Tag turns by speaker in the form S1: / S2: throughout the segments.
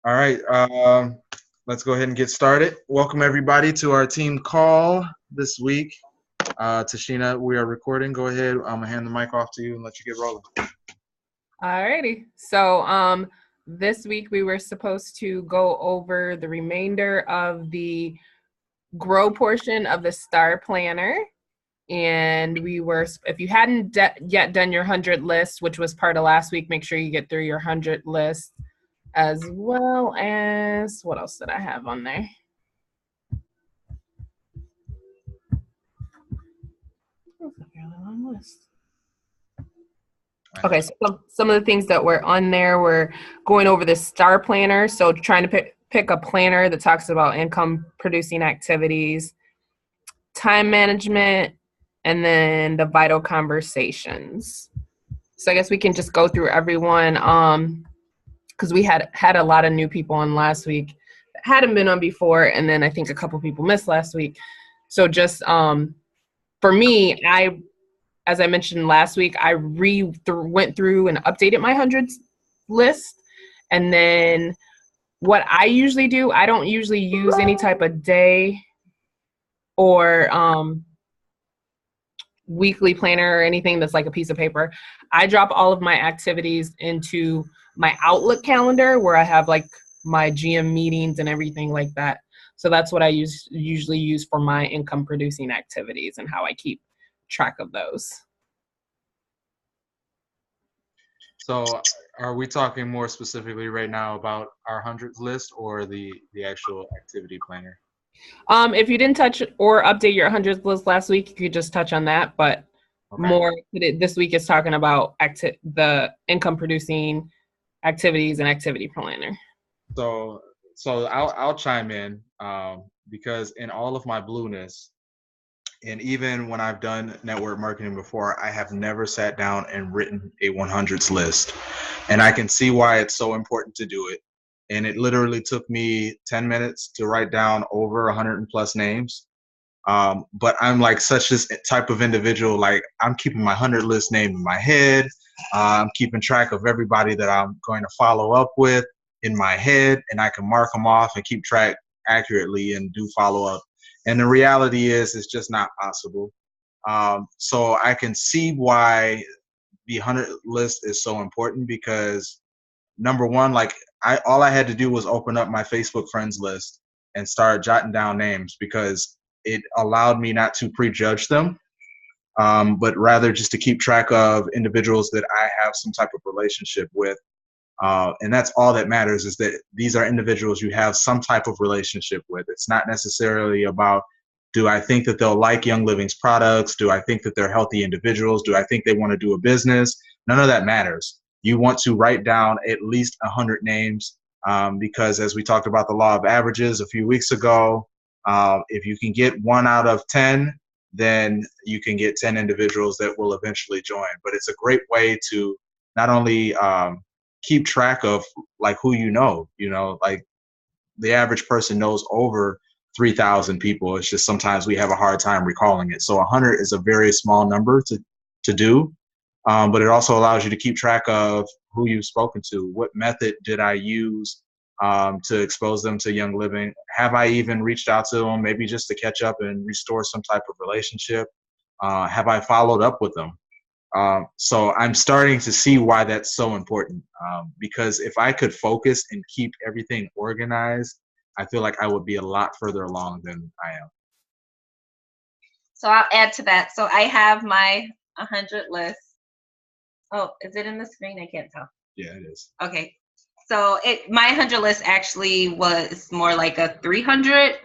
S1: All right, let's go ahead and get started. Welcome everybody to our team call this week. Tashina, we are recording. Go ahead. I'm gonna hand the mic off to you and let you get rolling.
S2: Alrighty. So this week we were supposed to go over the remainder of the grow portion of the STAR planner. And if you hadn't yet done your 100 list, which was part of last week, make sure you get through your 100 list, as well as, what else did I have on there? Oh, a fairly long list. Okay, so some of the things that were on there were going over the STAR planner. So trying to pick a planner that talks about income producing activities, time management, and then the vital conversations. So I guess we can just go through everyone because we had a lot of new people on last week that hadn't been on before, and then I think a couple people missed last week. So just for me, as I mentioned last week, I went through and updated my hundreds list. And then what I usually do, I don't usually use any type of day or weekly planner or anything that's like a piece of paper. I drop all of my activities into my Outlook calendar where I have like my GM meetings and everything like that. So that's what I usually use for my income producing activities and how I keep track of those.
S1: So are we talking more specifically right now about our hundreds list or the actual activity planner?
S2: If you didn't touch or update your hundreds list last week, you could just touch on that. But more this week is talking about the income producing activities and activity planner.
S1: So I'll chime in because in all of my blueness, and even when I've done network marketing before, I have never sat down and written a 100s list. And I can see why it's so important to do it. And it literally took me 10 minutes to write down over 100 plus names. But I'm like such this type of individual, like I'm keeping my 100 list name in my head. I'm keeping track of everybody that I'm going to follow up with in my head, and I can mark them off and keep track accurately and do follow up. And the reality is, it's just not possible. So I can see why the 100 list is so important because number one, like all I had to do was open up my Facebook friends list and start jotting down names because it allowed me not to prejudge them, but rather just to keep track of individuals that I have some type of relationship with. And that's all that matters, is that these are individuals you have some type of relationship with. It's not necessarily about, do I think that they'll like Young Living's products? Do I think that they're healthy individuals? Do I think they want to do a business? None of that matters. You want to write down at least 100 names because as we talked about the law of averages a few weeks ago, if you can get 1 out of 10, then you can get 10 individuals that will eventually join. But it's a great way to not only keep track of like who like the average person knows over 3,000 people. It's just sometimes we have a hard time recalling it. So 100 is a very small number to do, but it also allows you to keep track of who you've spoken to. What method did I use to expose them to Young Living? Have I even reached out to them, maybe just to catch up and restore some type of relationship? Have I followed up with them? So I'm starting to see why that's so important, because if I could focus and keep everything organized, I feel like I would be a lot further along than I am.
S3: So I'll add to that. So I have my 100 list. Oh, is it in the screen? I can't tell.
S1: Yeah, it is.
S3: Okay. So my 100 list actually was more like a 300,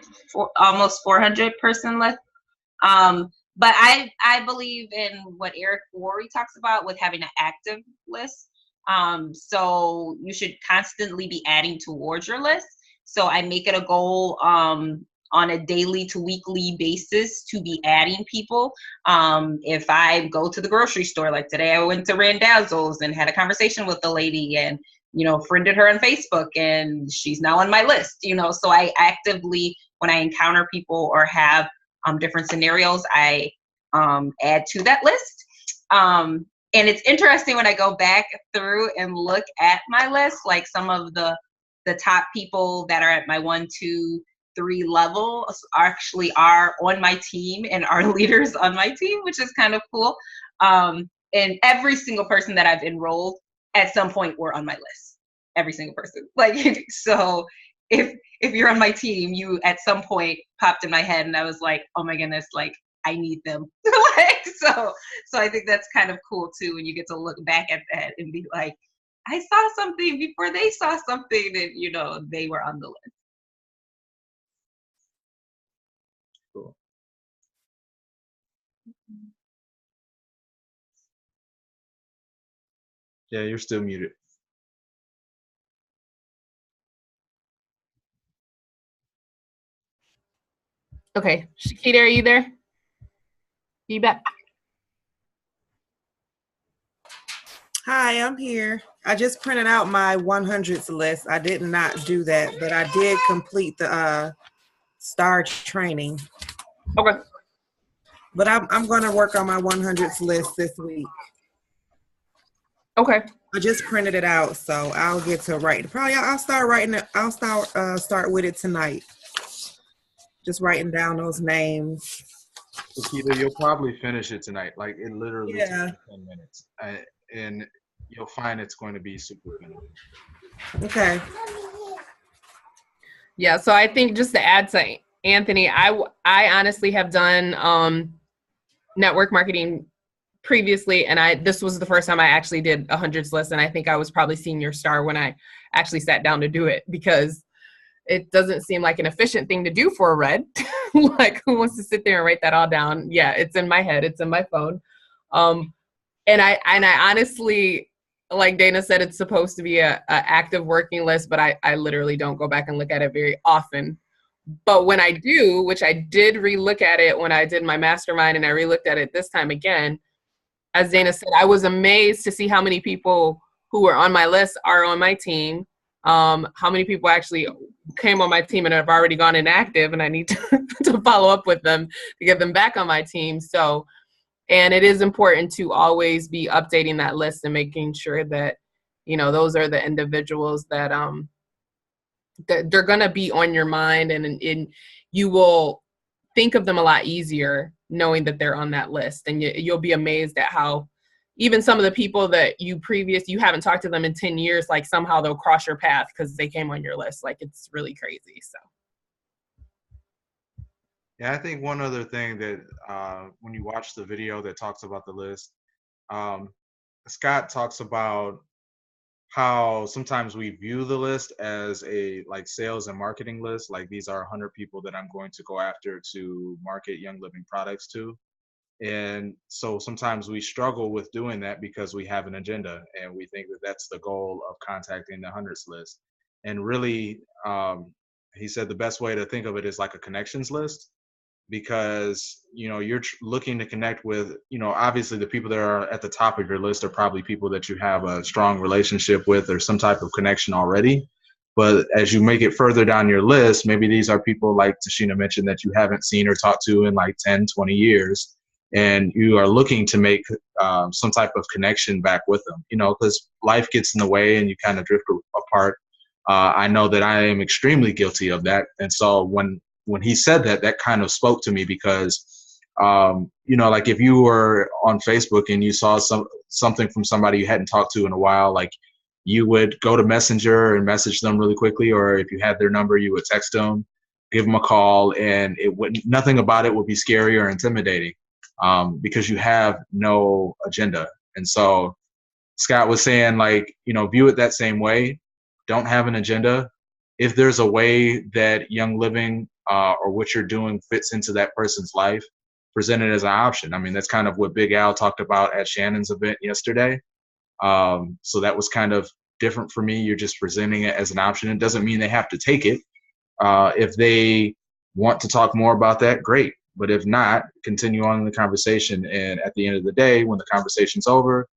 S3: almost 400 person list. But I believe in what Eric Worre talks about with having an active list. So you should constantly be adding towards your list. So I make it a goal on a daily to weekly basis to be adding people. If I go to the grocery store, like today I went to Randazzo's and had a conversation with the lady and, friended her on Facebook and she's now on my list, so I actively, when I encounter people or have different scenarios, I add to that list. And it's interesting when I go back through and look at my list, like some of the the top people that are at my 1, 2, 3 level actually are on my team and are leaders on my team, which is kind of cool. And every single person that I've enrolled at some point were on my list. Every single person. Like, so if you're on my team, you at some point popped in my head, and I was like, oh my goodness, like I need them. Like, so I think that's kind of cool too, when you get to look back at that and be like, I saw something before they saw something, and you know, they were on the list.
S1: Cool. Yeah, you're still muted.
S2: Okay, Shakita, are you there? You back?
S4: Hi, I'm here. I just printed out my 100s list. I did not do that, but I did complete the STAR training.
S2: Okay.
S4: But I'm going to work on my 100s list this week.
S2: Okay.
S4: I just printed it out, so I'll get to write. Probably I'll start writing it. I'll start with it tonight. Just writing down those names.
S1: Akita, you'll probably finish it tonight. Like it literally takes 10 minutes, and you'll find it's going to be super beneficial.
S4: Okay.
S2: Yeah. So I think just to add to Anthony, I honestly have done network marketing previously, and this was the first time I actually did a 100s list, and I think I was probably senior star when I actually sat down to do it, because it doesn't seem like an efficient thing to do for a red. Like, who wants to sit there and write that all down? Yeah, it's in my head, it's in my phone. And I honestly, like Dana said, it's supposed to be a active working list, but I literally don't go back and look at it very often. But when I do, which I did relook at it when I did my mastermind, and I relooked at it this time again, as Dana said, I was amazed to see how many people who were on my list are on my team. How many people actually came on my team and have already gone inactive, and I need to follow up with them to get them back on my team. So, and it is important to always be updating that list and making sure that, you know, those are the individuals that that they're going to be on your mind, and you will think of them a lot easier knowing that they're on that list. And you'll be amazed at how even some of the people that you haven't talked to them in 10 years, like somehow they'll cross your path because they came on your list. Like, it's really crazy. So.
S1: Yeah, I think one other thing that when you watch the video that talks about the list, Scott talks about how sometimes we view the list as a like sales and marketing list. Like, these are 100 people that I'm going to go after to market Young Living products to. And so sometimes we struggle with doing that because we have an agenda and we think that that's the goal of contacting the hundreds list. And really, he said the best way to think of it is like a connections list, because, you know, you're looking to connect with, you know, obviously the people that are at the top of your list are probably people that you have a strong relationship with or some type of connection already. But as you make it further down your list, maybe these are people, like Tashina mentioned, that you haven't seen or talked to in like 10, 20 years. And you are looking to make some type of connection back with them, you know, because life gets in the way and you kind of drift apart. I know that I am extremely guilty of that. And so when he said that, that kind of spoke to me, because, you know, like if you were on Facebook and you saw something from somebody you hadn't talked to in a while, like you would go to Messenger and message them really quickly, or if you had their number, you would text them, give them a call, and nothing about it would be scary or intimidating, because you have no agenda. And so Scott was saying, like, you know, view it that same way. Don't have an agenda. If there's a way that Young Living or what you're doing fits into that person's life, present it as an option. I mean, that's kind of what Big Al talked about at Shannon's event yesterday. So that was kind of different for me. You're just presenting it as an option. It doesn't mean they have to take it. If they want to talk more about that, great. But if not, continue on in the conversation. And at the end of the day, when the conversation's over,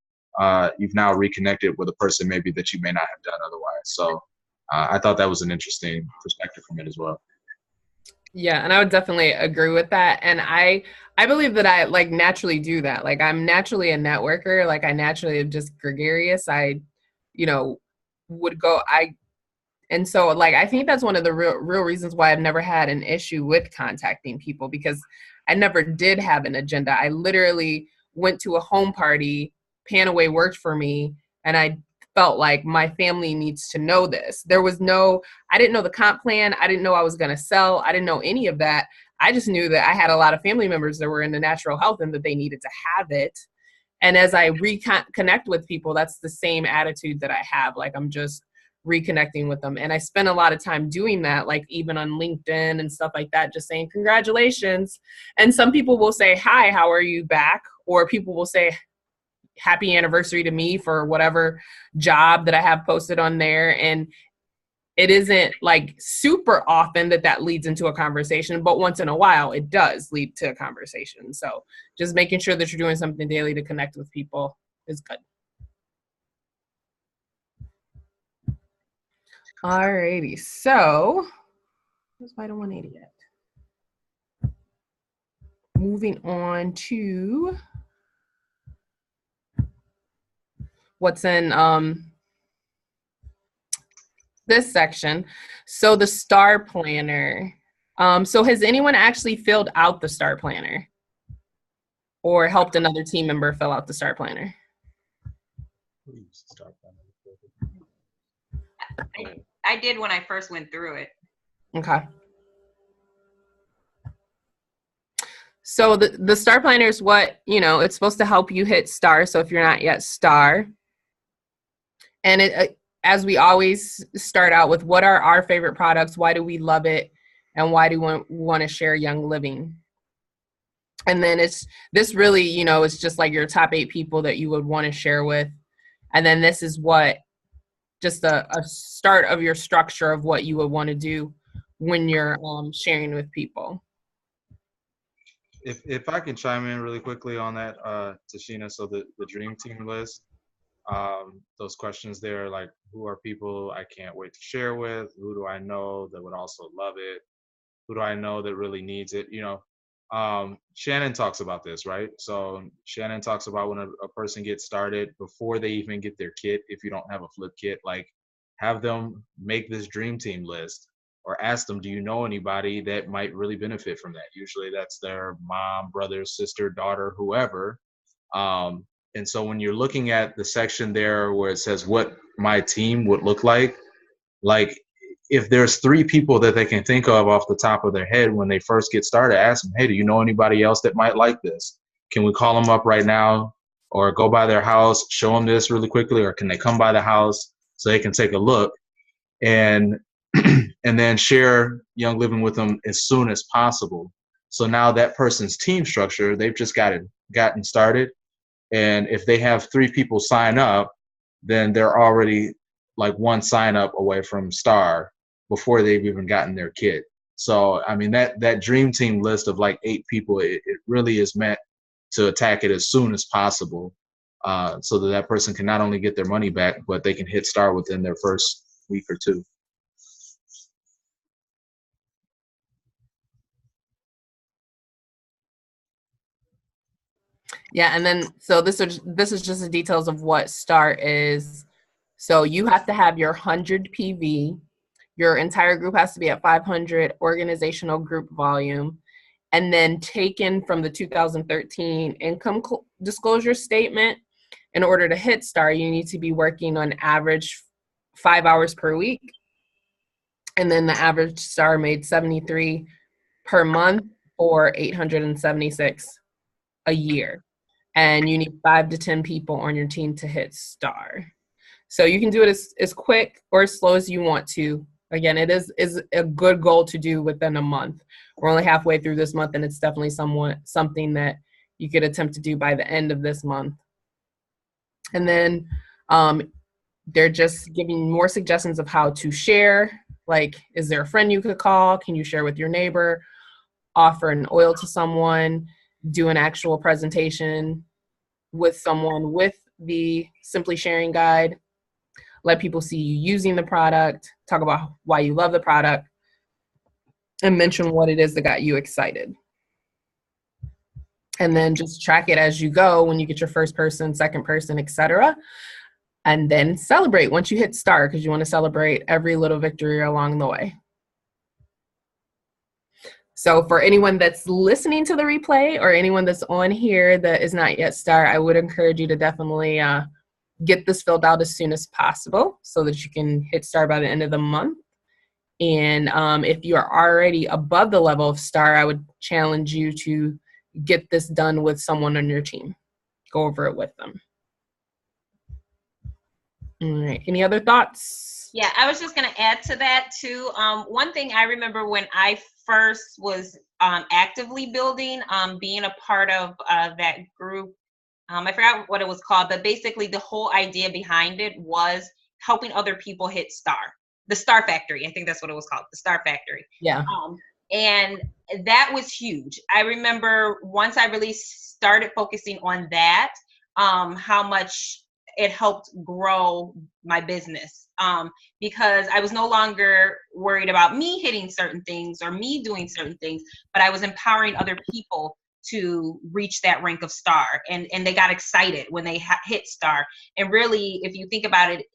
S1: you've now reconnected with a person maybe that you may not have done otherwise. So I thought that was an interesting perspective from it as well.
S2: Yeah, and I would definitely agree with that. And I believe that I like naturally do that. Like, I'm naturally a networker. Like, I naturally am just gregarious. I, you know, would go, And so like, I think that's one of the real reasons why I've never had an issue with contacting people, because I never did have an agenda. I literally went to a home party, Panaway worked for me, and I felt like my family needs to know this. There was I didn't know the comp plan. I didn't know I was going to sell. I didn't know any of that. I just knew that I had a lot of family members that were in the natural health and that they needed to have it. And as I reconnect with people, that's the same attitude that I have. Like, I'm just reconnecting with them. And I spend a lot of time doing that, like even on LinkedIn and stuff like that, just saying congratulations. And some people will say, hi, how are you back? Or people will say happy anniversary to me for whatever job that I have posted on there. And it isn't like super often that leads into a conversation, but once in a while it does lead to a conversation. So just making sure that you're doing something daily to connect with people is good. Alrighty, so where's Vital 180 at? Moving on to what's in this section. So the STAR planner. So has anyone actually filled out the STAR planner or helped another team member fill out the STAR planner?
S3: I did when I first went through it.
S2: Okay. So the STAR planner is what, it's supposed to help you hit STAR. So if you're not yet STAR, and it, as we always start out with, what are our favorite products? Why do we love it? And why do we want to share Young Living? And then this really, it's just like your top 8 people that you would want to share with. And then this is what, just a start of your structure of what you would want to do when you're sharing with people.
S1: If I can chime in really quickly on that, Tashina, so the dream team list, those questions there, like who are people I can't wait to share with? Who do I know that would also love it? Who do I know that really needs it? Shannon talks about this, right? So Shannon talks about when a person gets started, before they even get their kit, if you don't have a flip kit, like have them make this dream team list or ask them, do you know anybody that might really benefit from that? Usually that's their mom, brother, sister, daughter, whoever. And so when you're looking at the section there where it says what my team would look like if there's 3 people that they can think of off the top of their head when they first get started, ask them, hey, do you know anybody else that might like this? Can we call them up right now or go by their house, show them this really quickly, or can they come by the house so they can take a look and and then share Young Living with them as soon as possible. So now that person's team structure, they've just gotten started. And if they have 3 people sign up, then they're already like 1 sign up away from STAR before they've even gotten their kit. So, I mean, that dream team list of like 8 people, it really is meant to attack it as soon as possible, so that person can not only get their money back, but they can hit STAR within their first week or 2.
S2: Yeah, and then so this is just the details of what STAR is. So you have to have your 100 PV. Your entire group has to be at 500 organizational group volume, and then taken from the 2013 income disclosure statement. In order to hit STAR, you need to be working on average 5 hours per week. And then the average STAR made 73 per month or 876 a year. And you need 5 to 10 people on your team to hit STAR. So you can do it as quick or as slow as you want to. Again, it is a good goal to do within a month. We're only halfway through this month, and it's definitely something that you could attempt to do by the end of this month. And then they're just giving more suggestions of how to share. Like, is there a friend you could call? Can you share with your neighbor? Offer an oil to someone? Do an actual presentation with someone with the Simply Sharing Guide. Let people see you using the product, talk about why you love the product, and mention what it is that got you excited. And then just track it as you go when you get your first person, second person, etc. And then celebrate once you hit star, because you want to celebrate every little victory along the way. So for anyone that's listening to the replay or anyone that's on here that is not yet star, I would encourage you to definitely get this filled out as soon as possible so that you can hit star by the end of the month. And if you are already above the level of star, I would challenge you to get this done with someone on your team. Go over it with them. All right. Any other thoughts?
S3: Yeah, I was just going to add to that too. One thing I remember when I first was actively building, being a part of that group, I forgot what it was called, but basically the whole idea behind it was helping other people hit star. The Star Factory, I think that's what it was called, the Star Factory.
S2: Yeah.
S3: And that was huge. I remember once I really started focusing on that, how much it helped grow my business, because I was no longer worried about me hitting certain things or me doing certain things, but I was empowering other people to reach that rank of star, and they got excited when they hit star. And really, if you think about it,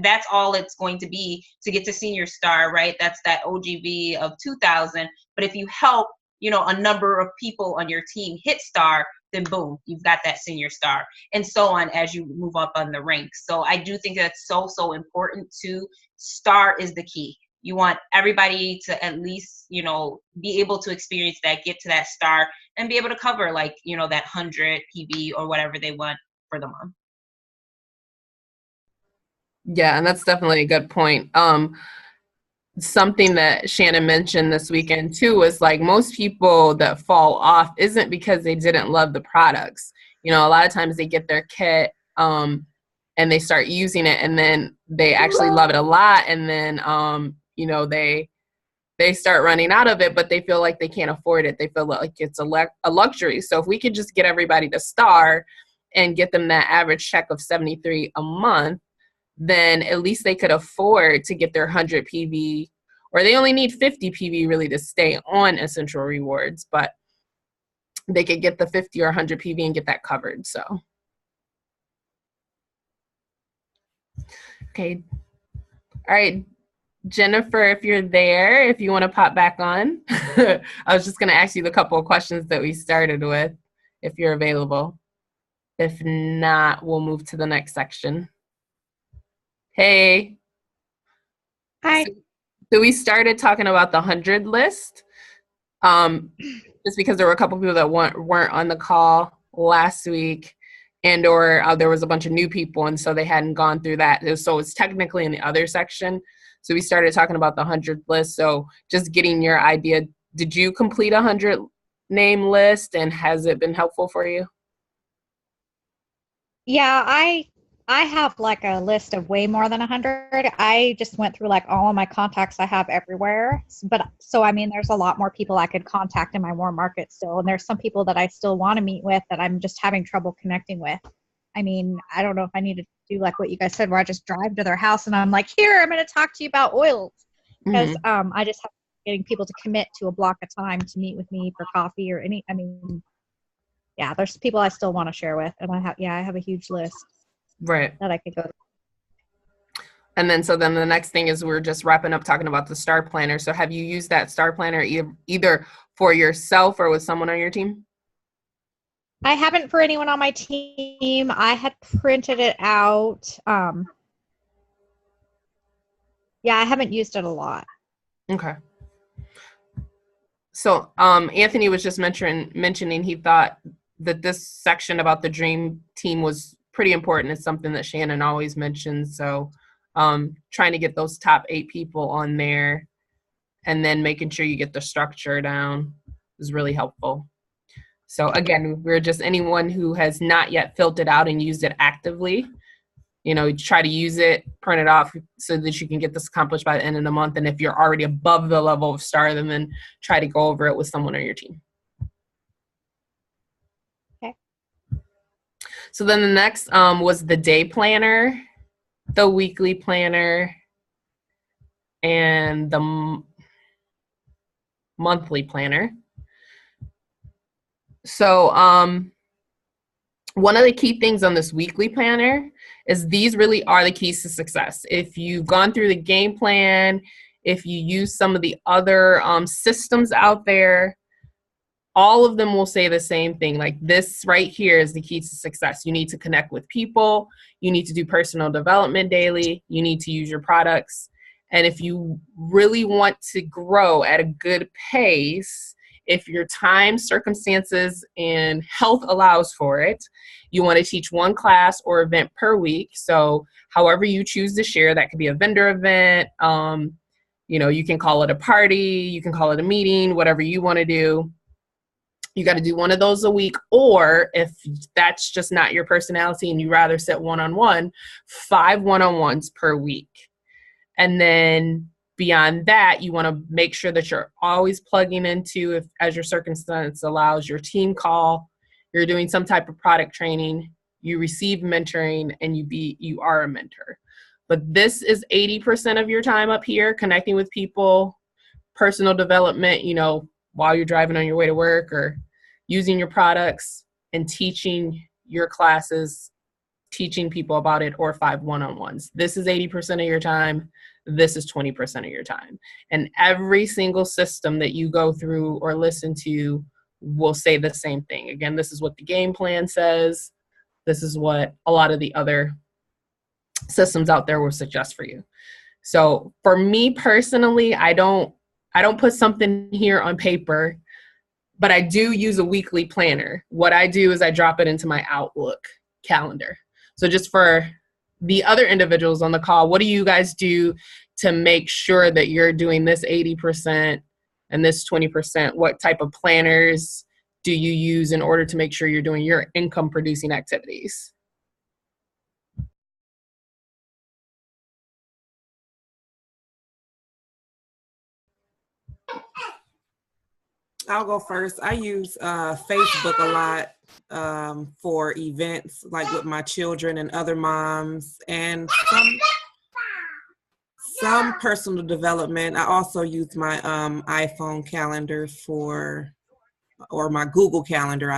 S3: that's all it's going to be to get to senior star, right? That's that OGV of 2000. But if you help, a number of people on your team hit star, then boom, you've got that senior star, and so on as you move up on the ranks. So I do think that's so important too. Star is the key. You want everybody to at least, be able to experience that, get to that star, and be able to cover that 100 PV or whatever they want for the month.
S2: Yeah, and that's definitely a good point. Something that Shannon mentioned this weekend too was most people that fall off isn't because they didn't love the products. A lot of times they get their kit and they start using it, and then they actually love it a lot, and then they start running out of it, but they feel like they can't afford it. They feel like it's a luxury. So if we could just get everybody to star and get them that average check of $73 a month, then at least they could afford to get their 100 PV, or they only need 50 PV really to stay on Essential Rewards, but they could get the 50 or 100 PV and get that covered. So, okay. All right, Jennifer, if you're there, if you want to pop back on, I was just going to ask you the couple of questions that we started with, if you're available. If not, we'll move to the next section. Hey.
S5: Hi.
S2: So we started talking about the 100 list, just because there were a couple people that weren't on the call last week, and or there was a bunch of new people, and so they hadn't gone through that. So it's technically in the other section. So we started talking about the 100 list. So just getting your idea, did you complete a 100 name list, and has it been helpful for you?
S5: Yeah, I have a list of way more than 100. I just went through all of my contacts I have everywhere. But so I mean, there's a lot more people I could contact in my warm market still, and there's some people that I still want to meet with that I'm just having trouble connecting with. I mean, I don't know if I need to do what you guys said, where I just drive to their house and I'm here, I'm going to talk to you about oils, because I just have getting people to commit to a block of time to meet with me for coffee or yeah, there's people I still want to share with, and I have a huge list.
S2: Right.
S5: That I could go to.
S2: And then the next thing is we're just wrapping up talking about the Star Planner. So have you used that Star Planner either for yourself or with someone on your team?
S5: I haven't for anyone on my team. I had printed it out. Yeah, I haven't used it a lot.
S2: Okay. So Anthony was just mentioning he thought that this section about the dream team was pretty important. It's something that Shannon always mentions. So trying to get those top 8 people on there and then making sure you get the structure down is really helpful. So again, we're just anyone who has not yet filled it out and used it actively, try to use it, print it off so that you can get this accomplished by the end of the month. And if you're already above the level of star, then try to go over it with someone on your team.
S5: Okay.
S2: So then the next was the day planner, the weekly planner, and the monthly planner. So one of the key things on this weekly planner is these really are the keys to success. If you've gone through the game plan, if you use some of the other systems out there, all of them will say the same thing. Like, this right here is the key to success. You need to connect with people. You need to do personal development daily. You need to use your products. And if you really want to grow at a good pace, if your time, circumstances, and health allows for it, you want to teach one class or event per week. So however you choose to share, that could be a vendor event. You can call it a party. You can call it a meeting, whatever you want to do. You got to do one of those a week, or if that's just not your personality and you rather sit one-on-one, 5 one-on-ones per week. And then beyond that, you want to make sure that you're always plugging into, if as your circumstance allows, your team call, you're doing some type of product training, you receive mentoring, and you are a mentor. But this is 80% of your time up here, connecting with people, personal development, while you're driving on your way to work, or using your products and teaching your classes, teaching people about it, or 5 one-on-ones. This is 80% of your time. This is 20% of your time. And every single system that you go through or listen to will say the same thing. Again, this is what the game plan says. This is what a lot of the other systems out there will suggest for you. So for me personally, I don't put something here on paper, but I do use a weekly planner. What I do is I drop it into my Outlook calendar. So just for the other individuals on the call, what do you guys do to make sure that you're doing this 80% and this 20%? What type of planners do you use in order to make sure you're doing your income producing activities?
S4: I'll go first. I use Facebook a lot for events, like with my children and other moms, and some personal development. I also use my iPhone calendar or my Google calendar,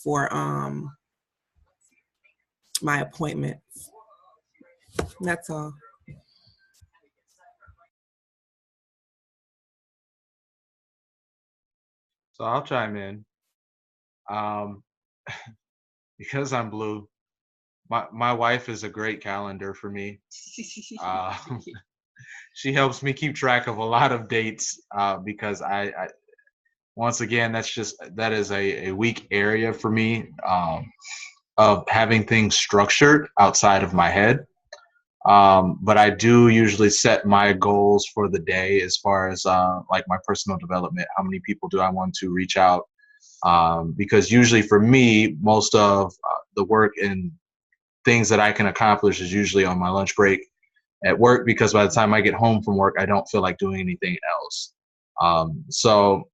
S4: for my appointments. That's all.
S1: So I'll chime in. Because I'm blue, my wife is a great calendar for me. She helps me keep track of a lot of dates because I once again, that is a weak area for me, of having things structured outside of my head. But I do usually set my goals for the day as far as like my personal development. How many people do I want to reach out? Because usually for me, most of the work and things that I can accomplish is usually on my lunch break at work, because by the time I get home from work, I don't feel like doing anything else. So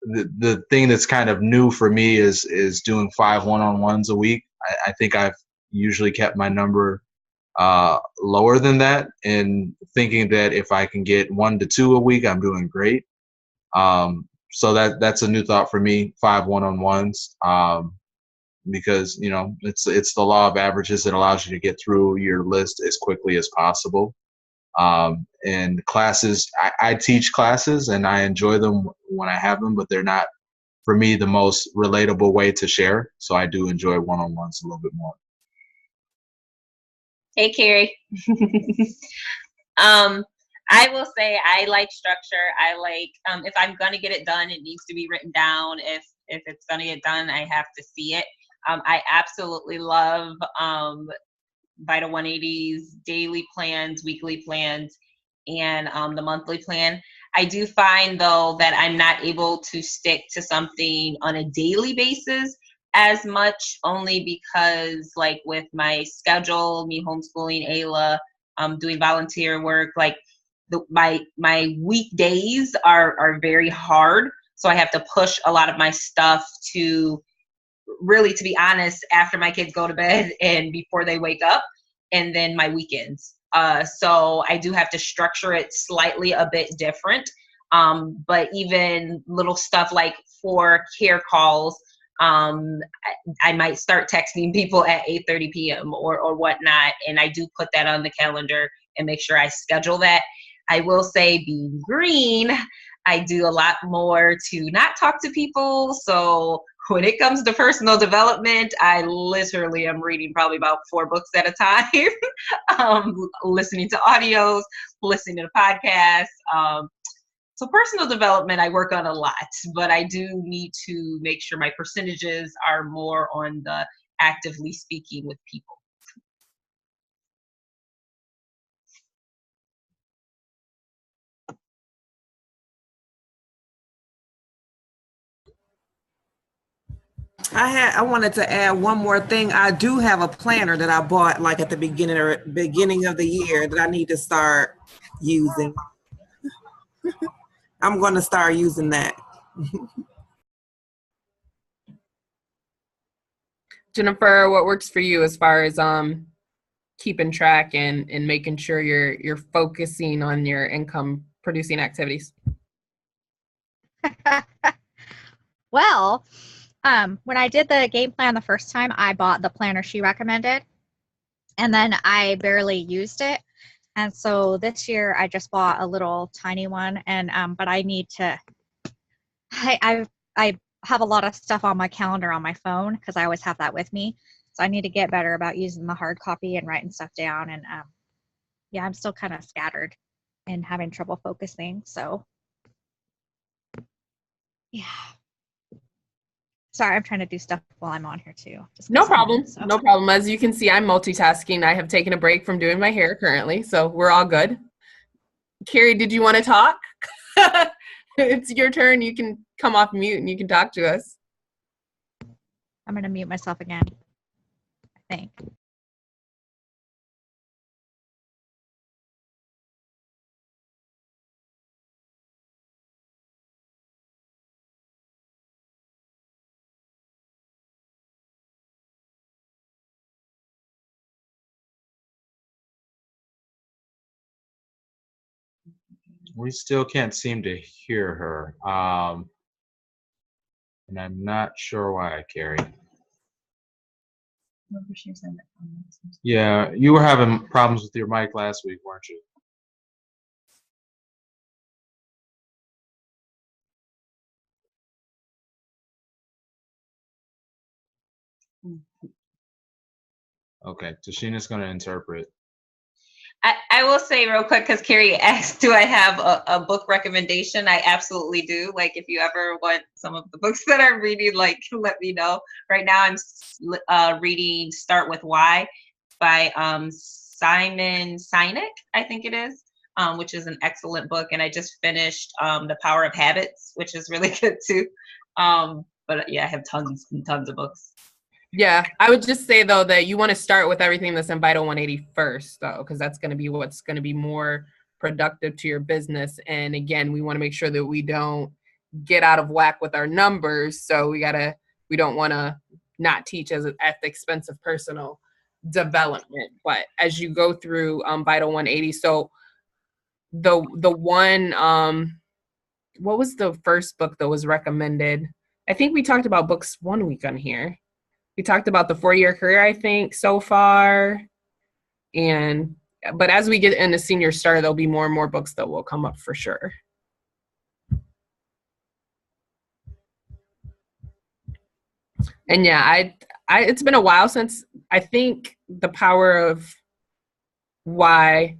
S1: the thing that's kind of new for me is doing 5 one-on-ones a week. I think I've usually kept my number lower than that, and thinking that if I can get 1 to 2 a week, I'm doing great. So that's a new thought for me, 5 one-on-ones, because it's the law of averages. It allows you to get through your list as quickly as possible. And classes, I teach classes and I enjoy them when I have them, but they're not, for me, the most relatable way to share. So I do enjoy one-on-ones a little bit more.
S3: Hey, Carrie. I will say I like structure. I like, if I'm going to get it done, it needs to be written down. If it's going to get done, I have to see it. I absolutely love Vital 180's daily plans, weekly plans, and the monthly plan. I do find, though, that I'm not able to stick to something on a daily basis as much, only because, like, with my schedule, me homeschooling Ayla, doing volunteer work, like, my weekdays are very hard. So I have to push a lot of my stuff to really, to be honest, after my kids go to bed and before they wake up, and then my weekends. So I do have to structure it slightly a bit different. But even little stuff like for care calls, I might start texting people at 8:30 p.m. or whatnot, and I do put that on the calendar and make sure I schedule that. I will say, being green, I do a lot more to not talk to people. So when it comes to personal development, I literally am reading probably about 4 books at a time, listening to audios, listening to podcasts. So personal development, I work on a lot, but I do need to make sure my percentages are more on the actively speaking with people.
S4: I wanted to add one more thing. I do have a planner that I bought like at the beginning of the year that I need to start using. I'm going to start using that.
S2: Jennifer, what works for you as far as keeping track and making sure you're focusing on your income producing activities?
S5: Well, when I did the game plan the first time, I bought the planner she recommended, and then I barely used it. And so this year I just bought a little tiny one, and but I need to. I have a lot of stuff on my calendar on my phone because I always have that with me. So I need to get better about using the hard copy and writing stuff down. And yeah, I'm still kind of scattered and having trouble focusing. So yeah. Sorry, I'm trying to do stuff while I'm on here too.
S2: No problem. No problem. As you can see, I'm multitasking. I have taken a break from doing my hair currently, so we're all good. Carrie, did you want to talk? It's your turn. You can come off mute and you can talk to us.
S5: I'm going to mute myself again, I think.
S1: We still can't seem to hear her. And I'm not sure why, Carrie. Yeah, you were having problems with your mic last week, weren't you? Okay, Tashina's going to interpret.
S3: I will say real quick, because Carrie asked, do I have a book recommendation? I absolutely do. Like, if you ever want some of the books that I'm reading, like, let me know. Right now I'm reading Start With Why by Simon Sinek, I think it is, which is an excellent book. And I just finished The Power of Habits, which is really good too. But yeah, I have tons and tons of books.
S2: Yeah, I would just say, though, that you want to start with everything that's in Vital 180 first, though, because that's going to be what's going to be more productive to your business. And again, we want to make sure that we don't get out of whack with our numbers. So we don't want to not teach at the expense of personal development. But as you go through Vital 180, so the one, what was the first book that was recommended? I think we talked about books one week on here. We talked about the 4-year career, I think, so far. But as we get into Senior Starter, there'll be more and more books that will come up for sure. And yeah, it's been a while since, I think, The Power of Why.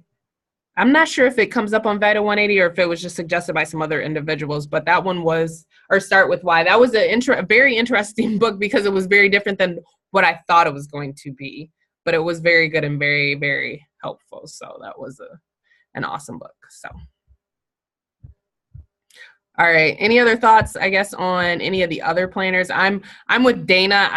S2: I'm not sure if it comes up on Vital 180 or if it was just suggested by some other individuals, but that one was, or Start With Why. That was a very interesting book because it was very different than what I thought it was going to be, but it was very good and very, very helpful. So that was an awesome book. So, all right. Any other thoughts, I guess, on any of the other planners? I'm with Dana.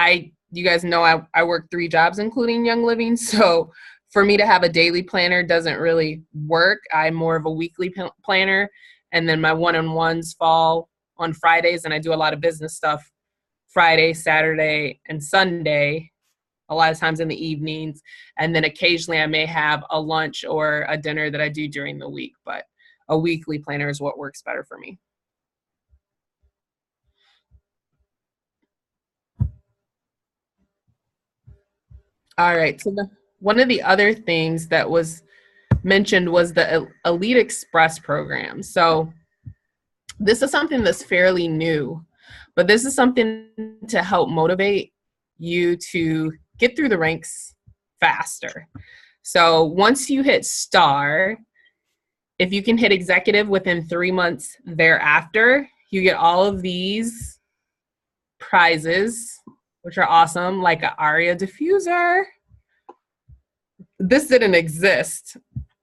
S2: You guys know I work 3 jobs, including Young Living. So for me to have a daily planner doesn't really work. I'm more of a weekly planner. And then my one-on-ones fall on Fridays, and I do a lot of business stuff Friday, Saturday, and Sunday, a lot of times in the evenings. And then occasionally I may have a lunch or a dinner that I do during the week. But a weekly planner is what works better for me. All right. So one of the other things that was mentioned was the Elite Express program. So this is something that's fairly new, but this is something to help motivate you to get through the ranks faster. So once you hit star, if you can hit executive within 3 months thereafter, you get all of these prizes, which are awesome, like an Aria diffuser. This didn't exist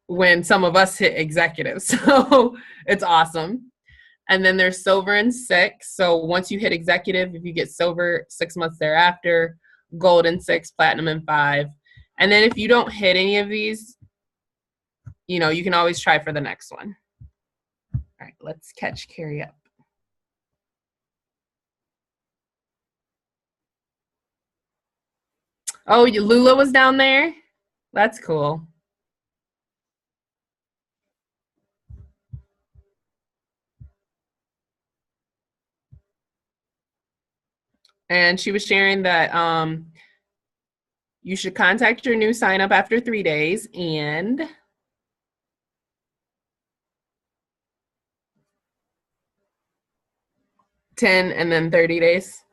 S2: when some of us hit executive, so it's awesome. And then there's silver and 6. So once you hit executive, if you get silver 6 months thereafter, gold in 6, platinum in 5. And then if you don't hit any of these, you know, you can always try for the next one. All right, let's catch Carrie up. Oh, Lula was down there? That's cool. And she was sharing that you should contact your new sign up after 3 days and ten and then 30 days.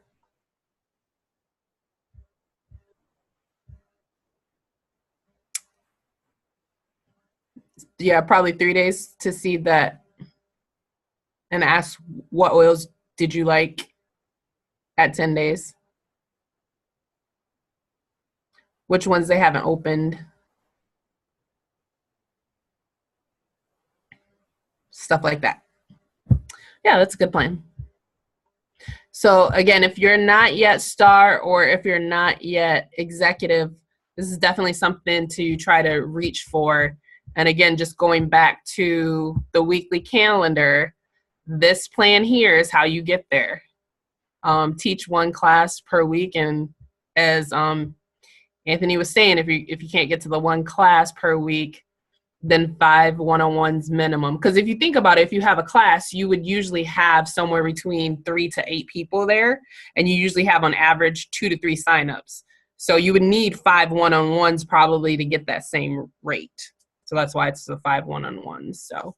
S2: Yeah, probably 3 days to see that and ask what oils did you like at 10 days. Which ones they haven't opened. Stuff like that. Yeah, that's a good plan. So again, if you're not yet star or if you're not yet executive, this is definitely something to try to reach for. And again, just going back to the weekly calendar, this plan here is how you get there. Teach one class per week, and as Anthony was saying, if you can't get to the one class per week, then 5 one-on-ones minimum. Because if you think about it, if you have a class, you would usually have somewhere between 3 to 8 people there, and you usually have on average 2 to 3 signups. So you would need 5 one-on-ones probably to get that same rate. So that's why it's the 5 one-on-ones. So,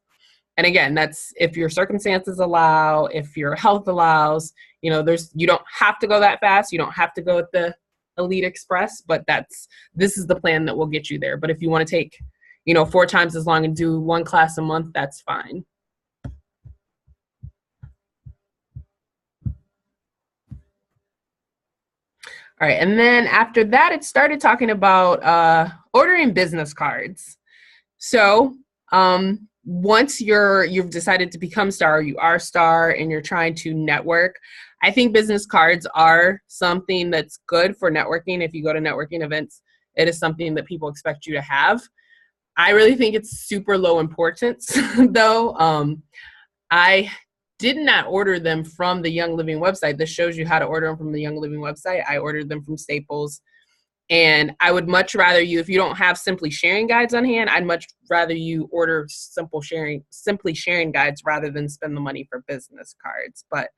S2: and again, that's if your circumstances allow, if your health allows. You know, you don't have to go that fast. You don't have to go with the Elite Express, but this is the plan that will get you there. But if you want to take, 4 times as long and do 1 class a month, that's fine. All right, and then after that, it started talking about ordering business cards. So once you've decided to become star, you are star, and you're trying to network, I think business cards are something that's good for networking. If you go to networking events, it is something that people expect you to have. I really think it's super low importance, though. I did not order them from the Young Living website. This shows you how to order them from the Young Living website. I ordered them from Staples. And I would much rather if you don't have Simply Sharing guides on hand, I'd much rather you order Simply Sharing guides rather than spend the money for business cards. But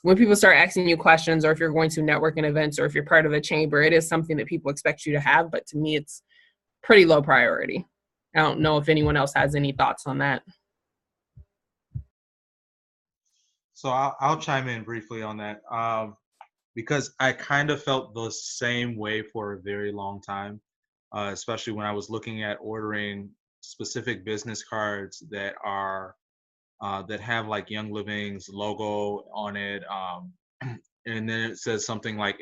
S2: when people start asking you questions, or if you're going to networking events, or if you're part of a chamber, it is something that people expect you to have. But to me, it's pretty low priority. I don't know if anyone else has any thoughts on that.
S1: So I'll chime in briefly on that. Because I kind of felt the same way for a very long time, especially when I was looking at ordering specific business cards that have like Young Living's logo on it, and then it says something like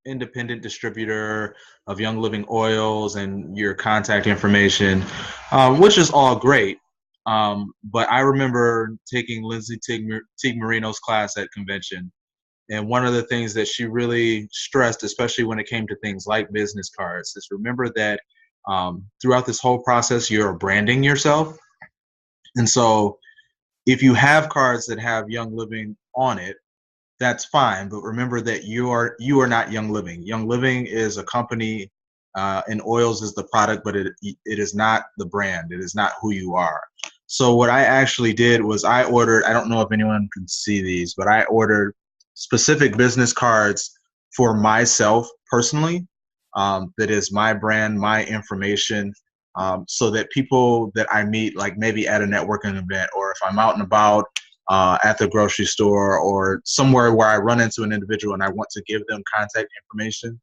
S1: independent distributor of Young Living oils and your contact information, which is all great. But I remember taking Lindsay Teague Marino's class at convention. And one of the things that she really stressed, especially when it came to things like business cards, is remember that throughout this whole process, you're branding yourself. And so if you have cards that have Young Living on it, that's fine. But remember that you are not Young Living. Young Living is a company, and oils is the product, but it is not the brand. It is not who you are. So what I actually did was I don't know if anyone can see these, but I ordered specific business cards for myself personally, that is my brand, my information, so that people that I meet, like maybe at a networking event, or if I'm out and about at the grocery store or somewhere where I run into an individual and I want to give them contact information,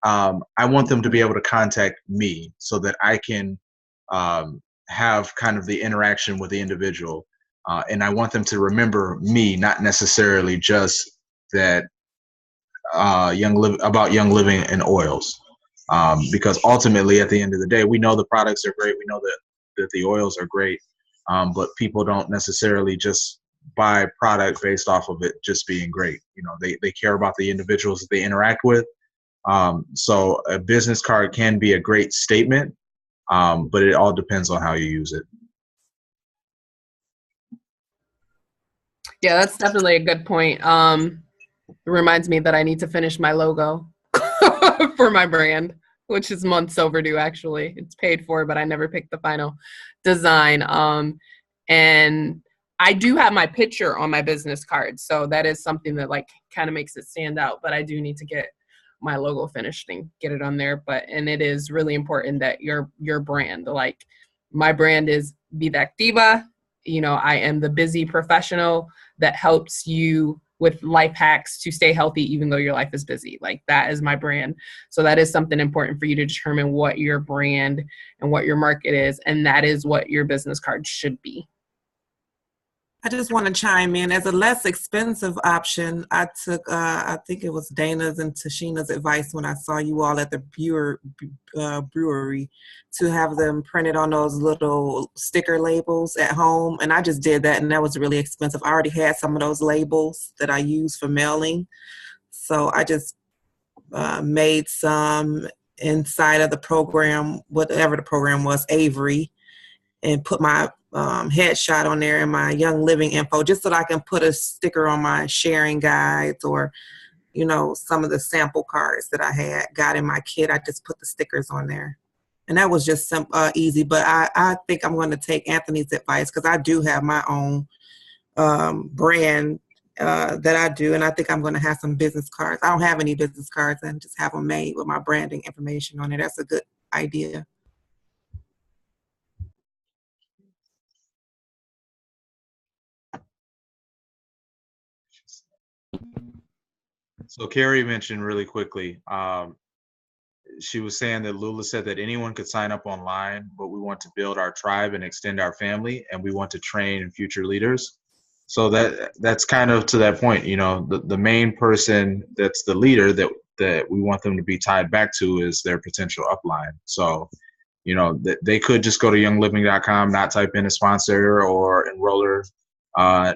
S1: I want them to be able to contact me so that I can have kind of the interaction with the individual. And I want them to remember me, not necessarily just that about Young Living and oils. Because ultimately, at the end of the day, we know the products are great. We know that the oils are great, but people don't necessarily just buy product based off of it just being great. You know, they care about the individuals that they interact with. So a business card can be a great statement, but it all depends on how you use it.
S2: Yeah, that's definitely a good point. It reminds me that I need to finish my logo for my brand, which is months overdue, actually. It's paid for, but I never picked the final design. And I do have my picture on my business card, so that is something that like kind of makes it stand out, but I do need to get my logo finished and get it on there. And it is really important that your brand, like my brand is Vida Activa. You know, I am the busy professional that helps you with life hacks to stay healthy even though your life is busy. Like that is my brand. So that is something important for you to determine what your brand and what your market is, and that is what your business card should be.
S4: I just want to chime in. As a less expensive option, I took, I think it was Dana's and Tashina's advice when I saw you all at the brewery to have them printed on those little sticker labels at home. And I just did that, and that was really expensive. I already had some of those labels that I use for mailing. So I just made some inside of the program, whatever the program was, Avery, and put my headshot on there and my Young Living info, just so that I can put a sticker on my sharing guides, or, you know, some of the sample cards that I got in my kit. I just put the stickers on there. And that was just easy. But I think I'm going to take Anthony's advice, because I do have my own brand that I do. And I think I'm going to have some business cards. I don't have any business cards, and just have them made with my branding information on it. That's a good idea.
S1: So Carrie mentioned really quickly, she was saying that Lula said that anyone could sign up online, but we want to build our tribe and extend our family, and we want to train future leaders. So that's kind of to that point. You know, the main person that's the leader that we want them to be tied back to is their potential upline. So, you know, they could just go to youngliving.com, not type in a sponsor or enroller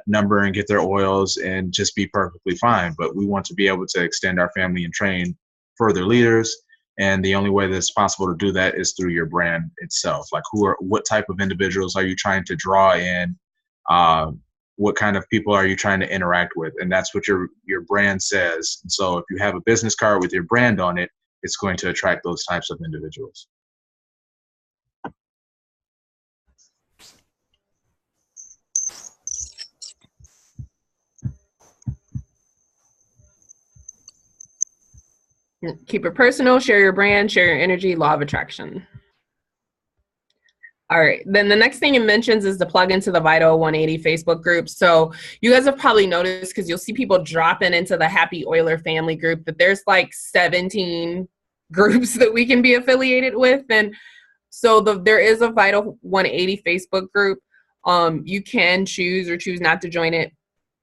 S1: number and get their oils and just be perfectly fine. But we want to be able to extend our family and train further leaders. And the only way that's possible to do that is through your brand itself. Like what type of individuals are you trying to draw in? What kind of people are you trying to interact with? And that's what your brand says. And so if you have a business card with your brand on it, it's going to attract those types of individuals.
S2: Keep it personal, share your brand, share your energy, law of attraction. All right, then the next thing it mentions is the plug into the Vital 180 Facebook group. So you guys have probably noticed, because you'll see people dropping into the Happy Oiler family group, that there's like 17 groups that we can be affiliated with. And so there is a Vital 180 Facebook group. You can choose or choose not to join it.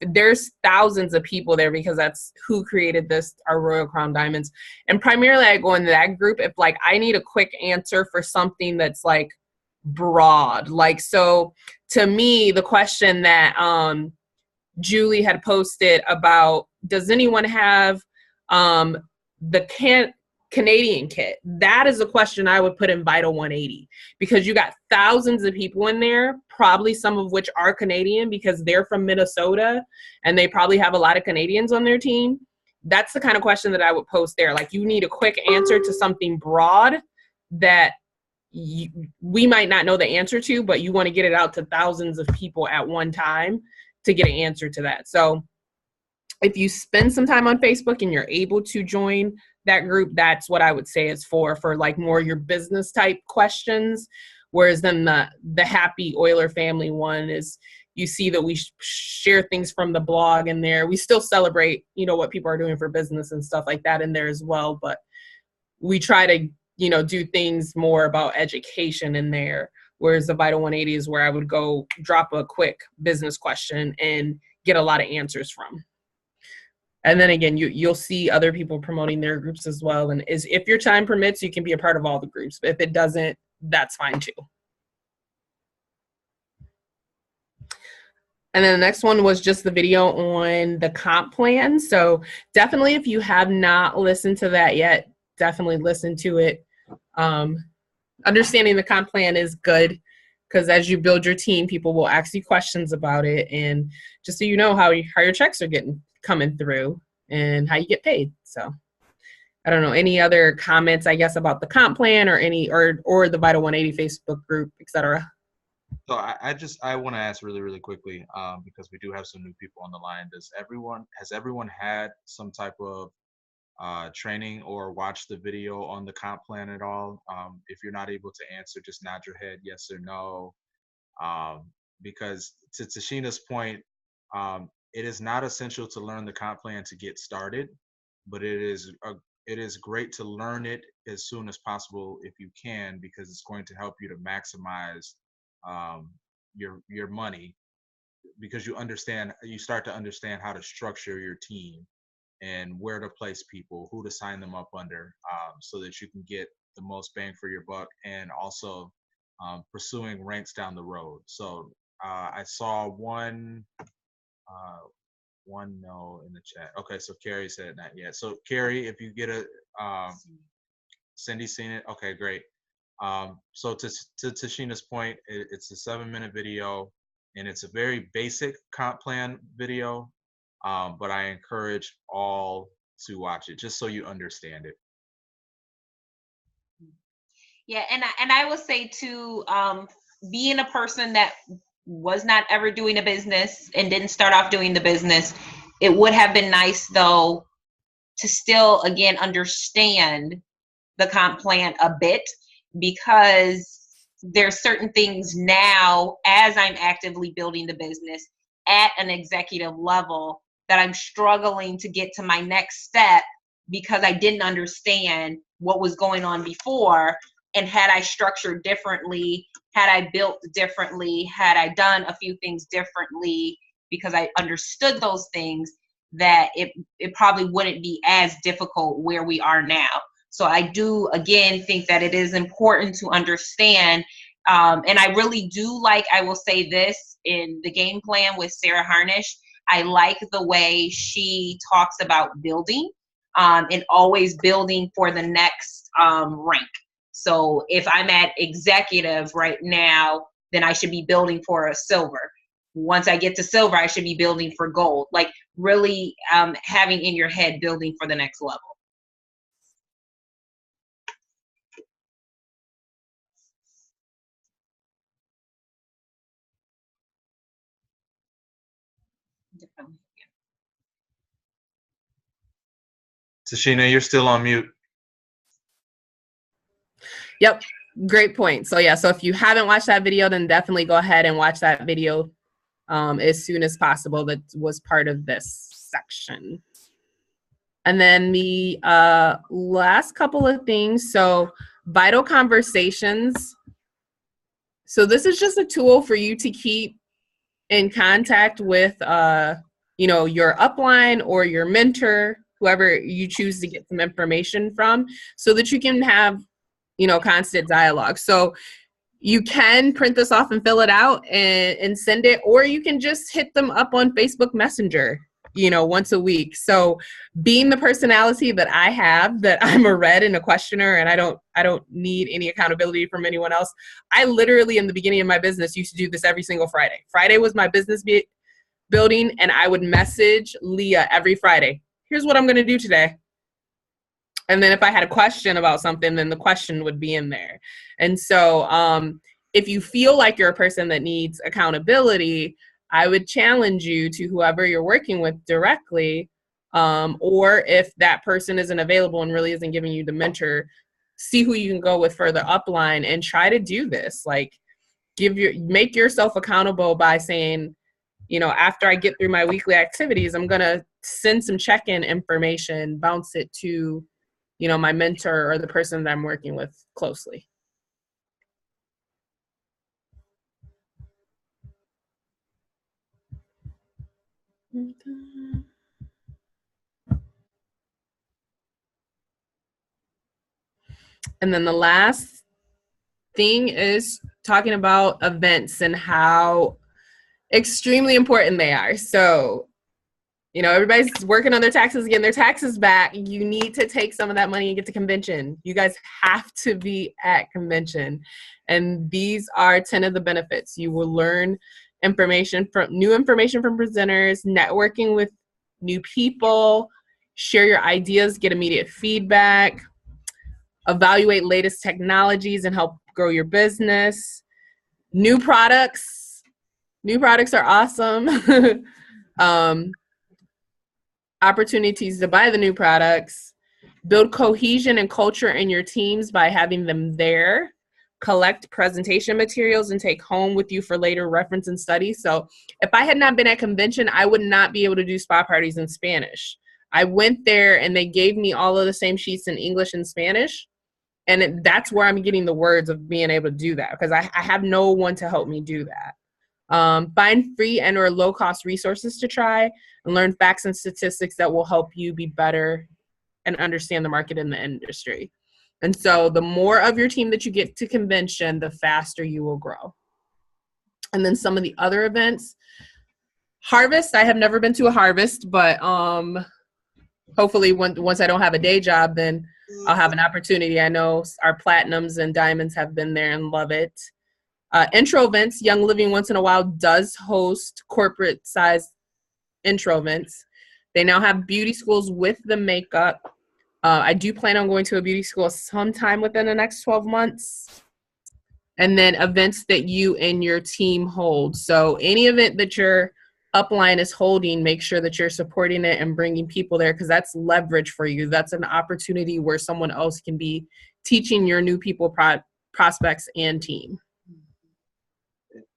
S2: There's thousands of people there, because that's who created this, our Royal Crown Diamonds. And primarily I go into that group if like I need a quick answer for something that's like broad. Like, so to me, the question that Julie had posted about, does anyone have the Canadian kit? That is a question I would put in Vital 180, because you got thousands of people in there, probably some of which are Canadian because they're from Minnesota and they probably have a lot of Canadians on their team. That's the kind of question that I would post there. Like, you need a quick answer to something broad that we might not know the answer to, but you want to get it out to thousands of people at one time to get an answer to that. So if you spend some time on Facebook and you're able to join that group, that's what I would say is for like more your business type questions. Whereas then the Happy Euler Family one is, you see that we share things from the blog in there. We still celebrate, you know, what people are doing for business and stuff like that in there as well. But we try to, you know, do things more about education in there. Whereas the Vital 180 is where I would go drop a quick business question and get a lot of answers from. And then again, you'll see other people promoting their groups as well. And if your time permits, you can be a part of all the groups. But if it doesn't, that's fine too. And then the next one was just the video on the comp plan. So definitely, if you have not listened to that yet, definitely listen to it. Understanding the comp plan is good, because as you build your team, people will ask you questions about it. And just so you know how your checks are coming through and how you get paid. So I don't know, any other comments, I guess, about the comp plan or or the Vital 180 Facebook group, etc.
S1: So I want to ask really, really quickly, because we do have some new people on the line. Has everyone had some type of training or watched the video on the comp plan at all? If you're not able to answer, just nod your head yes or no. Because to Tashina's point, it is not essential to learn the comp plan to get started, but it is great to learn it as soon as possible if you can, because it's going to help you to maximize your money, because you start to understand how to structure your team and where to place people, who to sign them up under, so that you can get the most bang for your buck, and also pursuing ranks down the road. So I saw one no in the chat. Okay, so Carrie said not yet. So Carrie, if you get a Cindy's seen it. Okay, great. So to Tashina's point, it's a 7-minute video, and it's a very basic comp plan video, but I encourage all to watch it just so you understand it.
S3: Yeah, and I will say too, being a person that was not ever doing a business and didn't start off doing the business, it would have been nice though to still again understand the comp plan a bit, because there's certain things now as I'm actively building the business at an executive level that I'm struggling to get to my next step because I didn't understand what was going on before. And had I structured differently, had I built differently, had I done a few things differently because I understood those things, that it probably wouldn't be as difficult where we are now. So I do, again, think that it is important to understand. And I really do like, I will say this, in the game plan with Sarah Harnish, I like the way she talks about building and always building for the next rank. So if I'm at executive right now, then I should be building for a silver. Once I get to silver, I should be building for gold. Like really having in your head building for the next level.
S1: Tashina, you're still on mute.
S2: Yep, great point. So yeah, so if you haven't watched that video, then definitely go ahead and watch that video as soon as possible. That was part of this section. And then the last couple of things. So Vital Conversations. So this is just a tool for you to keep in contact with, you know, your upline or your mentor, whoever you choose to get some information from, so that you can have, you know, constant dialogue. So you can print this off and fill it out and send it, or you can just hit them up on Facebook Messenger, you know, once a week. So being the personality that I have, that I'm a red and a questioner, and I don't need any accountability from anyone else. I literally, in the beginning of my business, used to do this every single Friday. Friday was my business building, and I would message Leah every Friday. Here's what I'm going to do today. And then if I had a question about something, then the question would be in there. And so if you feel like you're a person that needs accountability, I would challenge you to, whoever you're working with directly, Or if that person isn't available and really isn't giving you the mentor, see who you can go with further upline and try to do this. Like, make yourself accountable by saying, you know, after I get through my weekly activities, I'm going to send some check-in information, bounce it to, you know, my mentor or the person that I'm working with closely. And then the last thing is talking about events and how extremely important they are. So, you know, everybody's working on their taxes, getting their taxes back. You need to take some of that money and get to convention. You guys have to be at convention. And these are 10 of the benefits. You will learn new information from presenters, networking with new people, share your ideas, get immediate feedback, evaluate latest technologies and help grow your business. New products are awesome. Opportunities to buy the new products, build cohesion and culture in your teams by having them there, collect presentation materials and take home with you for later reference and study. So if I had not been at convention, I would not be able to do spa parties in Spanish. I went there and they gave me all of the same sheets in English and Spanish. And that's where I'm getting the words of being able to do that, because I have no one to help me do that. Find free and or low cost resources to try and learn facts and statistics that will help you be better and understand the market in the industry. And so the more of your team that you get to convention, the faster you will grow. And then some of the other events, harvest, I have never been to a harvest, but hopefully once I don't have a day job, then I'll have an opportunity. I know our platinums and diamonds have been there and love it. Intro events, Young Living once in a while does host corporate size intro events. They now have beauty schools with the makeup. I do plan on going to a beauty school sometime within the next 12 months. And then events that you and your team hold. So any event that your upline is holding, make sure that you're supporting it and bringing people there, because that's leverage for you. That's an opportunity where someone else can be teaching your new people prospects and team.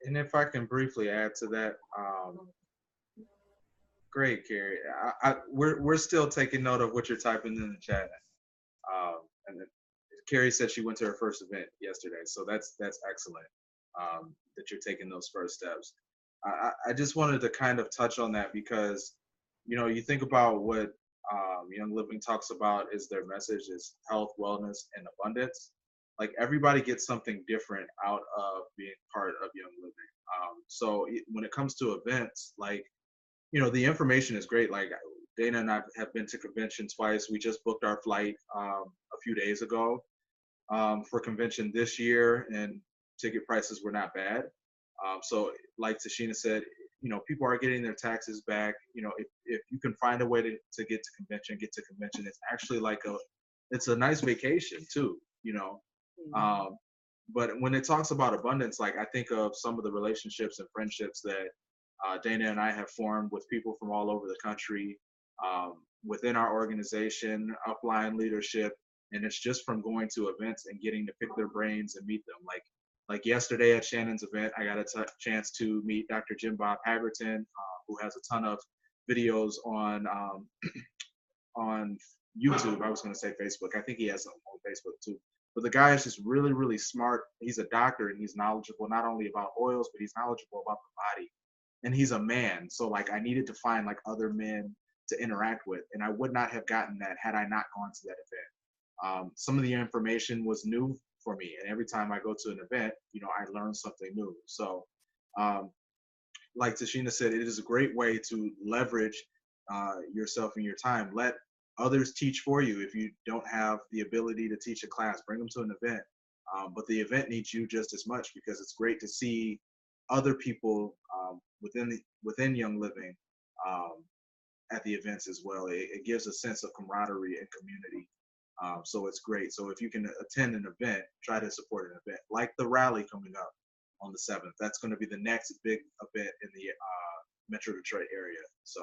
S1: And if I can briefly add to that, great, Carrie. We're still taking note of what you're typing in the chat. And Carrie said she went to her first event yesterday, so that's excellent that you're taking those first steps. I just wanted to kind of touch on that because, you know, you think about what Young Living talks about is their message is health, wellness, and abundance. Like everybody gets something different out of being part of Young Living. So when it comes to events, like, you know, the information is great. Like Dana and I have been to convention twice. We just booked our flight a few days ago for convention this year, and ticket prices were not bad. So like Tashina said, you know, people are getting their taxes back. You know, if you can find a way to get to convention, it's actually like it's a nice vacation too, you know. But when it talks about abundance, like I think of some of the relationships and friendships that Dana and I have formed with people from all over the country, within our organization, upline leadership, and it's just from going to events and getting to pick their brains and meet them. Like yesterday at Shannon's event, I got a chance to meet Dr. Jim Bob Hagerton, who has a ton of videos on on YouTube. I was going to say Facebook. I think he has some on Facebook too. But the guy is just really, really smart. He's a doctor and he's knowledgeable not only about oils, but he's knowledgeable about the body. And he's a man. So like I needed to find like other men to interact with. And I would not have gotten that had I not gone to that event. Some of the information was new for me. And every time I go to an event, you know, I learn something new. So like Tashina said, it is a great way to leverage yourself and your time. Let others teach for you. If you don't have the ability to teach a class, bring them to an event. But the event needs you just as much, because it's great to see other people within Young Living at the events as well. It gives a sense of camaraderie and community. So it's great. So if you can attend an event, try to support an event like the rally coming up on the 7th. That's going to be the next big event in the Metro Detroit area. So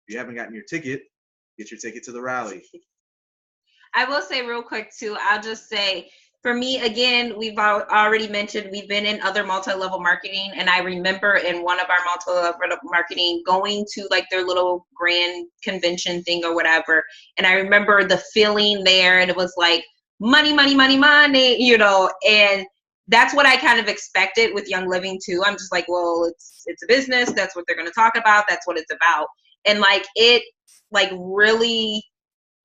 S1: if you haven't gotten your ticket, Get your ticket to the rally.
S3: I will say real quick too, I'll just say, for me, again, we've already mentioned we've been in other multi-level marketing, and I remember in one of our multi-level marketing going to like their little grand convention thing or whatever, and I remember the feeling there, and it was like money, money, money, money, you know, and that's what I kind of expected with Young Living too. I'm just like, well, it's a business. That's what they're going to talk about. That's what it's about, and like it, like really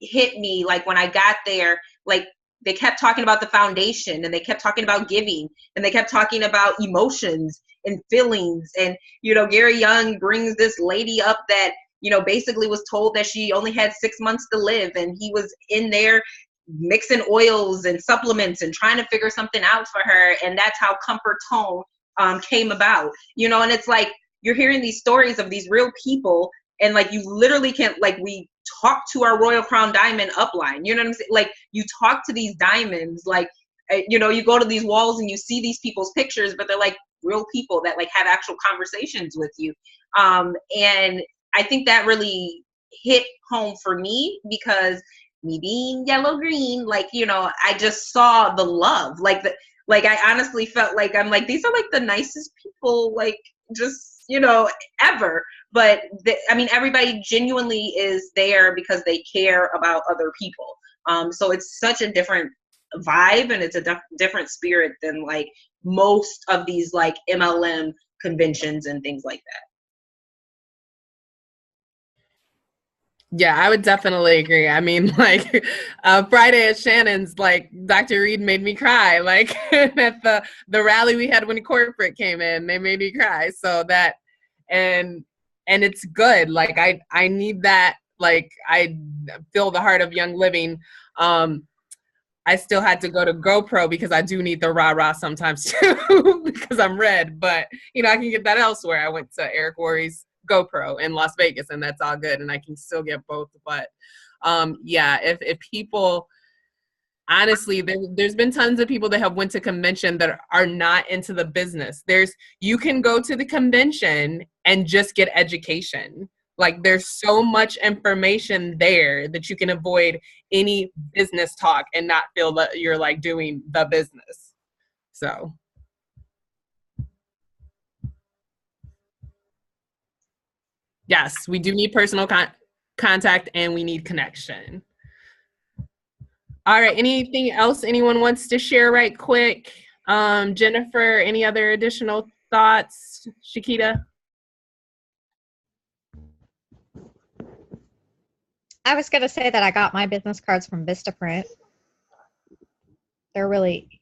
S3: hit me like when I got there, like they kept talking about the foundation, and they kept talking about giving, and they kept talking about emotions and feelings. And, you know, Gary Young brings this lady up that, you know, basically was told that she only had 6 months to live. And he was in there mixing oils and supplements and trying to figure something out for her. And that's how Comfort Tone came about, you know. And it's like, you're hearing these stories of these real people, and like you literally can't, like, we talk to our Royal Crown Diamond upline, you know what I'm saying? Like, you talk to these diamonds, like, you know, you go to these walls and you see these people's pictures, but they're like real people that like have actual conversations with you. And I think that really hit home for me, because me being yellow green, like, you know, I just saw the love, like I honestly felt like, I'm like, these are like the nicest people, like, just, you know, ever. But I mean, everybody genuinely is there because they care about other people. So it's such a different vibe, and it's a different spirit than like most of these like MLM conventions and things like that.
S2: Yeah, I would definitely agree. I mean, like Friday at Shannon's, like Dr. Reed made me cry. Like at the rally we had when corporate came in, they made me cry. So that, and it's good. Like I need that. Like I feel the heart of Young Living. I still had to go to GoPro because I do need the rah-rah sometimes too, because I'm red. But, you know, I can get that elsewhere. I went to Eric Worre's GoPro in Las Vegas, and that's all good, and I can still get both. But yeah, if people, honestly, there's been tons of people that have went to convention that are not into the business. You can go to the convention and just get education. Like, there's so much information there that you can avoid any business talk and not feel that you're like doing the business. So yes, we do need personal contact, and we need connection. All right, anything else anyone wants to share right quick? Jennifer, any other additional thoughts? Shakita?
S5: I was going to say that I got my business cards from Vistaprint. They're really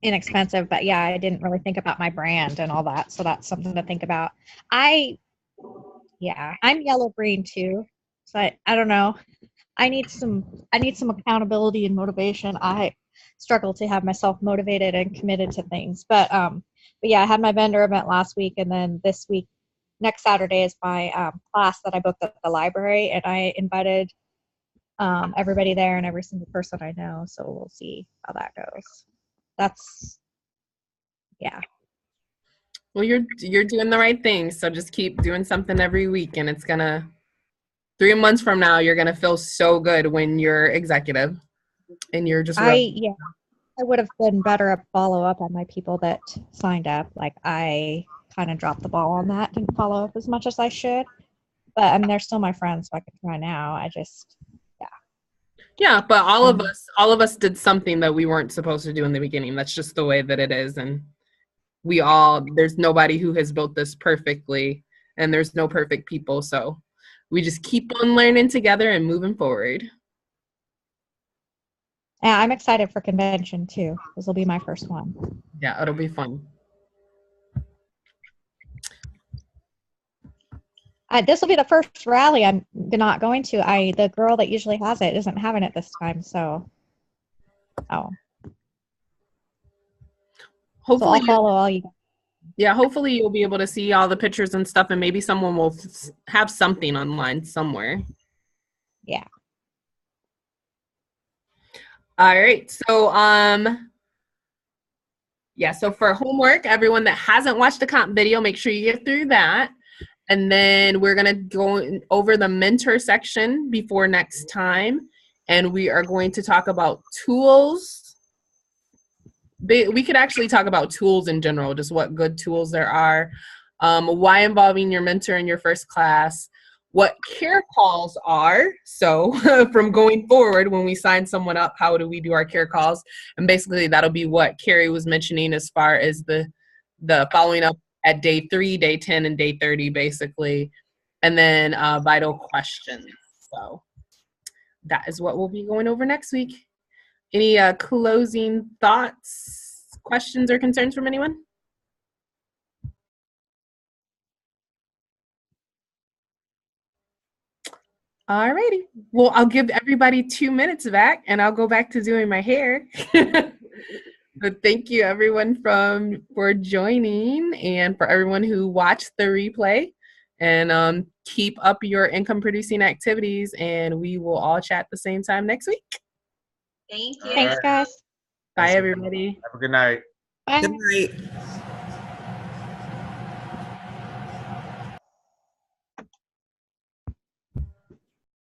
S5: inexpensive, but yeah, I didn't really think about my brand and all that, so that's something to think about. I'm yellow green too, so I don't know. I need some accountability and motivation. I struggle to have myself motivated and committed to things, but yeah, I had my vendor event last week, and then this week, next Saturday is my class that I booked at the library, and I invited everybody there and every single person I know. So we'll see how that goes. Yeah.
S2: Well, you're doing the right thing. So just keep doing something every week, and it's gonna, 3 months from now, you're gonna feel so good when you're executive, and you're just.
S5: I would have been better at follow up on my people that signed up. Like, I kind of dropped the ball on that. Didn't follow up as much as I should. But I mean, they're still my friends, so I can try now. I just.
S2: Yeah, but all of us did something that we weren't supposed to do in the beginning. That's just the way that it is. And there's nobody who has built this perfectly, and there's no perfect people. So we just keep on learning together and moving forward.
S5: Yeah, I'm excited for convention too. This will be my first one.
S2: Yeah, it'll be fun.
S5: This will be the first rally I'm not going to. The girl that usually has it isn't having it this time, so. Hopefully, so I'll follow all you.
S2: Yeah, hopefully you'll be able to see all the pictures and stuff, and maybe someone will have something online somewhere.
S5: Yeah.
S2: All right. So, yeah, so for homework, everyone that hasn't watched the comp video, make sure you get through that. And then we're going to go over the mentor section before next time. And we are going to talk about tools. We could actually talk about tools in general, just what good tools there are, why involving your mentor in your first class, what care calls are. So from going forward, when we sign someone up, how do we do our care calls? And basically that'll be what Carrie was mentioning as far as the following up at day 3, day 10, and day 30, basically. And then vital questions. So that is what we'll be going over next week. Any closing thoughts, questions, or concerns from anyone? All righty. Well, I'll give everybody 2 minutes back, and I'll go back to doing my hair. But thank you, everyone, for joining, and for everyone who watched the replay. And keep up your income-producing activities, and we will all chat at the same time next week.
S3: Thank you.
S5: Thanks, guys.
S2: Bye, everybody.
S1: Have a good night.
S5: Bye.
S4: Good night.